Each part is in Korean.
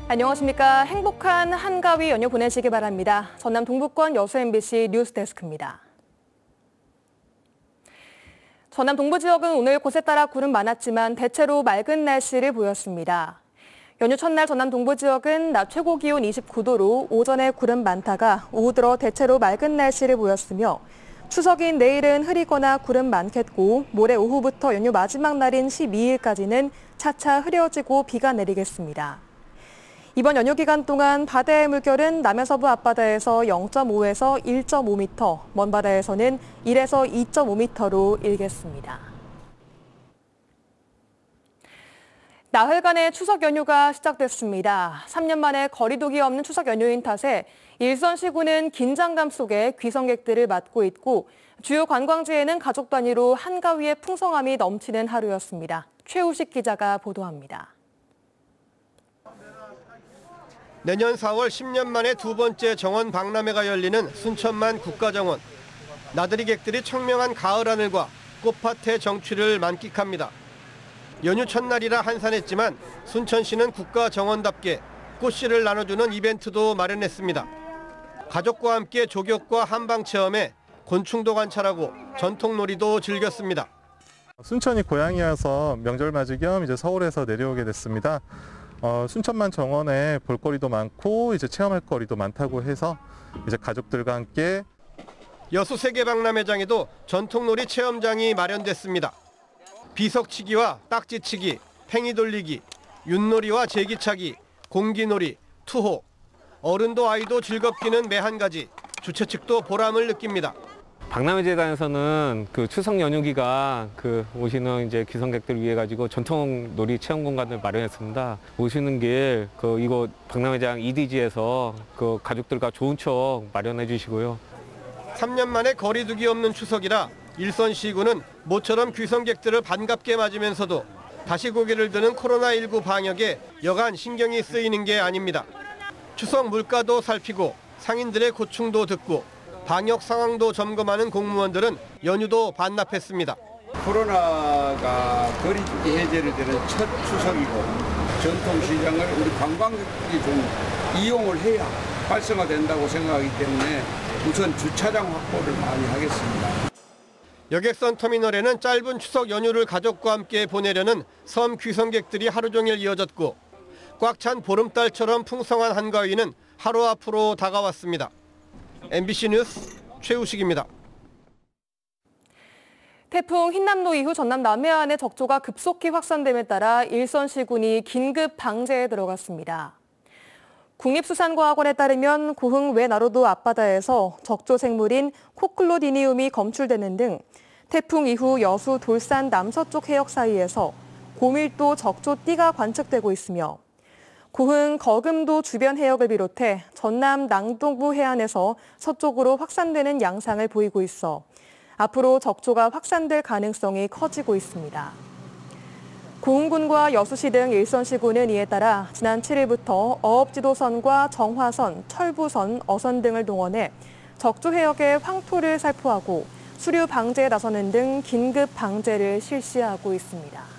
안녕하십니까. 행복한 한가위 연휴 보내시기 바랍니다. 전남 동부권 여수 MBC 뉴스데스크입니다. 전남 동부 지역은 오늘 곳에 따라 구름 많았지만 대체로 맑은 날씨를 보였습니다. 연휴 첫날 전남 동부 지역은 낮 최고 기온 29도로 오전에 구름 많다가 오후 들어 대체로 맑은 날씨를 보였으며 추석인 내일은 흐리거나 구름 많겠고 모레 오후부터 연휴 마지막 날인 12일까지는 차차 흐려지고 비가 내리겠습니다. 이번 연휴 기간 동안 바다의 물결은 남해서부 앞바다에서 0.5에서 1.5m, 먼 바다에서는 1에서 2.5m로 일겠습니다. 나흘간의 추석 연휴가 시작됐습니다. 3년 만에 거리두기 없는 추석 연휴인 탓에 일선시구는 긴장감 속에 귀성객들을 맞고 있고 주요 관광지에는 가족 단위로 한가위의 풍성함이 넘치는 하루였습니다. 최우식 기자가 보도합니다. 내년 4월 10년 만에 두 번째 정원 박람회가 열리는 순천만 국가정원. 나들이객들이 청명한 가을 하늘과 꽃밭의 정취를 만끽합니다. 연휴 첫날이라 한산했지만 순천시는 국가정원답게 꽃씨를 나눠주는 이벤트도 마련했습니다. 가족과 함께 조격과 한방체험에 곤충도 관찰하고 전통놀이도 즐겼습니다. 순천이 고향이어서 명절 맞이 겸 이제 서울에서 내려오게 됐습니다. 순천만 정원에 볼거리도 많고 이제 체험할 거리도 많다고 해서 이제 가족들과 함께 여수 세계박람회장에도 전통놀이 체험장이 마련됐습니다. 비석치기와 딱지치기, 팽이 돌리기, 윷놀이와 제기차기, 공기놀이, 투호. 어른도 아이도 즐겁기는 매 한 가지. 주최 측도 보람을 느낍니다. 박람회재단에서는 추석 연휴 기간 오시는 이제 귀성객들 위해 가지고 전통 놀이 체험 공간을 마련했습니다. 오시는 길 이곳 박람회장 EDG에서 가족들과 좋은 추억 마련해 주시고요. 3년 만에 거리두기 없는 추석이라 일선시구는 모처럼 귀성객들을 반갑게 맞으면서도 다시 고개를 드는 코로나19 방역에 여간 신경이 쓰이는 게 아닙니다. 추석 물가도 살피고 상인들의 고충도 듣고 방역 상황도 점검하는 공무원들은 연휴도 반납했습니다. 코로나가 거리두기 해제를 되는 첫 추석이고 전통시장을 우리 관광객들이 좀 이용을 해야 활성화된다고 생각하기 때문에 우선 주차장 확보를 많이 하겠습니다. 여객선 터미널에는 짧은 추석 연휴를 가족과 함께 보내려는 섬 귀성객들이 하루 종일 이어졌고 꽉 찬 보름달처럼 풍성한 한가위는 하루 앞으로 다가왔습니다. MBC 뉴스 최우식입니다. 태풍 흰남노 이후 전남 남해안의 적조가 급속히 확산됨에 따라 일선시군이 긴급 방제에 들어갔습니다. 국립수산과학원에 따르면 고흥 외나로도 앞바다에서 적조 생물인 코클로디니움이 검출되는 등 태풍 이후 여수 돌산 남서쪽 해역 사이에서 고밀도 적조띠가 관측되고 있으며 고흥 거금도 주변 해역을 비롯해 전남 남동부 해안에서 서쪽으로 확산되는 양상을 보이고 있어 앞으로 적조가 확산될 가능성이 커지고 있습니다. 고흥군과 여수시 등 일선시군은 이에 따라 지난 7일부터 어업지도선과 정화선, 철부선, 어선 등을 동원해 적조 해역의 황토를 살포하고 수류 방제에 나서는 등 긴급 방제를 실시하고 있습니다.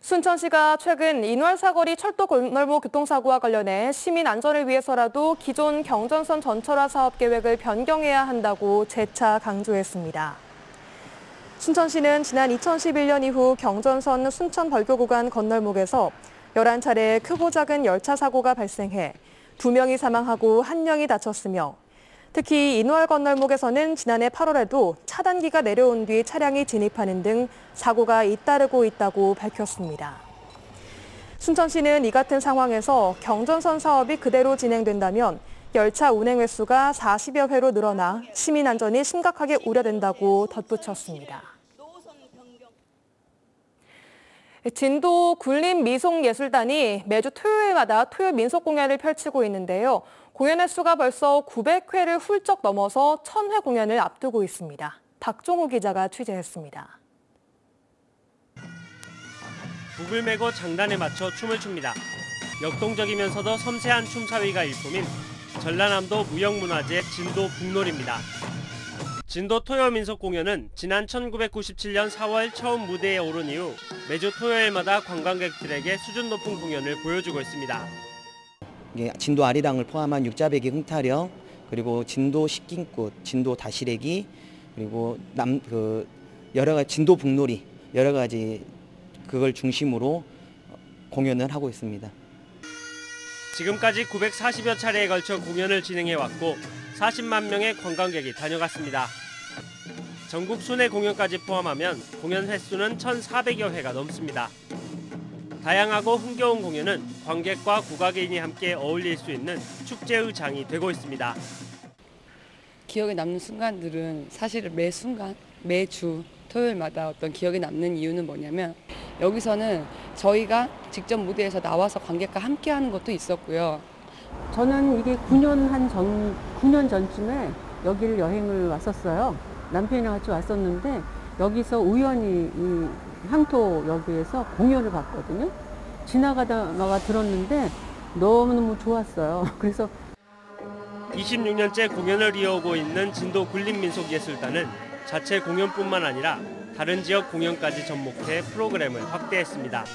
순천시가 최근 인월사거리 철도 건널목 교통사고와 관련해 시민 안전을 위해서라도 기존 경전선 전철화 사업 계획을 변경해야 한다고 재차 강조했습니다. 순천시는 지난 2011년 이후 경전선 순천 벌교 구간 건널목에서 11차례 크고 작은 열차 사고가 발생해 2명이 사망하고 1명이 다쳤으며 특히 인월 건널목에서는 지난해 8월에도 차단기가 내려온 뒤 차량이 진입하는 등 사고가 잇따르고 있다고 밝혔습니다. 순천시는 이 같은 상황에서 경전선 사업이 그대로 진행된다면 열차 운행 횟수가 40여 회로 늘어나 시민 안전이 심각하게 우려된다고 덧붙였습니다. 진도 군림미송예술단이 매주 토요일마다 토요 민속 공연을 펼치고 있는데요. 공연 횟수가 벌써 900회를 훌쩍 넘어서 1000회 공연을 앞두고 있습니다. 박종호 기자가 취재했습니다. 북을 메고 장단에 맞춰 춤을 춥니다. 역동적이면서도 섬세한 춤사위가 일품인 전라남도 무형문화재 진도 북놀이입니다. 진도 토요민속 공연은 지난 1997년 4월 처음 무대에 오른 이후 매주 토요일마다 관광객들에게 수준 높은 공연을 보여주고 있습니다. 진도 아리랑을 포함한 육자배기 흥타령, 그리고 진도 식긴꽃, 진도 다시래기, 그리고 여러 가지 진도 북놀이, 여러 가지 그걸 중심으로 공연을 하고 있습니다. 지금까지 940여 차례에 걸쳐 공연을 진행해왔고 40만 명의 관광객이 다녀갔습니다. 전국 순회 공연까지 포함하면 공연 횟수는 1,400여 회가 넘습니다. 다양하고 흥겨운 공연은 관객과 국악인이 함께 어울릴 수 있는 축제의 장이 되고 있습니다. 기억에 남는 순간들은 사실 매 순간, 매주 토요일마다 어떤 기억에 남는 이유는 뭐냐면 여기서는 저희가 직접 무대에서 나와서 관객과 함께 하는 것도 있었고요. 저는 이게 9년 전쯤에 여기를 여행을 왔었어요. 남편이랑 같이 왔었는데 여기서 우연히 이 향토역에서 공연을 봤거든요. 지나가다가 들었는데 너무너무 좋았어요. 그래서 26년째 공연을 이어오고 있는 진도 군림민속예술단은 자체 공연뿐만 아니라 다른 지역 공연까지 접목해 프로그램을 확대했습니다.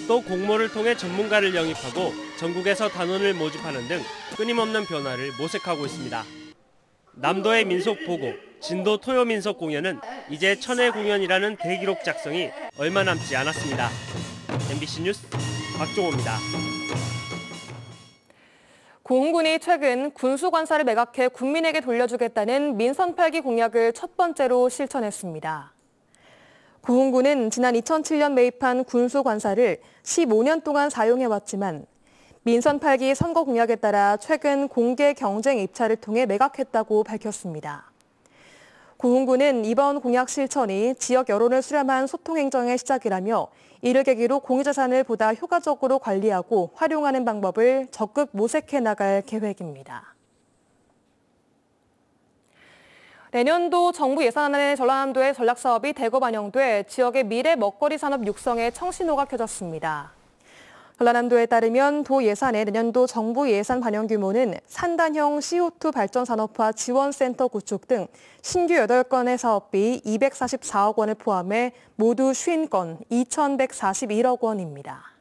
또 공모를 통해 전문가를 영입하고 전국에서 단원을 모집하는 등 끊임없는 변화를 모색하고 있습니다. 남도의 민속 보고, 진도 토요민속 공연은 이제 1000회 공연이라는 대기록 작성이 얼마 남지 않았습니다. MBC 뉴스 박종호입니다. 고흥군이 최근 군수관사를 매각해 국민에게 돌려주겠다는 민선 8기 공약을 첫 번째로 실천했습니다. 고흥군은 지난 2007년 매입한 군수관사를 15년 동안 사용해왔지만 민선 8기 선거 공약에 따라 최근 공개 경쟁 입찰을 통해 매각했다고 밝혔습니다. 고흥군은 이번 공약 실천이 지역 여론을 수렴한 소통 행정의 시작이라며 이를 계기로 공유자산을 보다 효과적으로 관리하고 활용하는 방법을 적극 모색해 나갈 계획입니다. 내년도 정부 예산안에 전라남도의 전략사업이 대거 반영돼 지역의 미래 먹거리 산업 육성에 청신호가 켜졌습니다. 전라남도에 따르면 도 예산의 내년도 정부 예산 반영 규모는 산단형 CO2 발전 산업화 지원센터 구축 등 신규 8건의 사업비 244억 원을 포함해 모두 50건 2,141억 원입니다.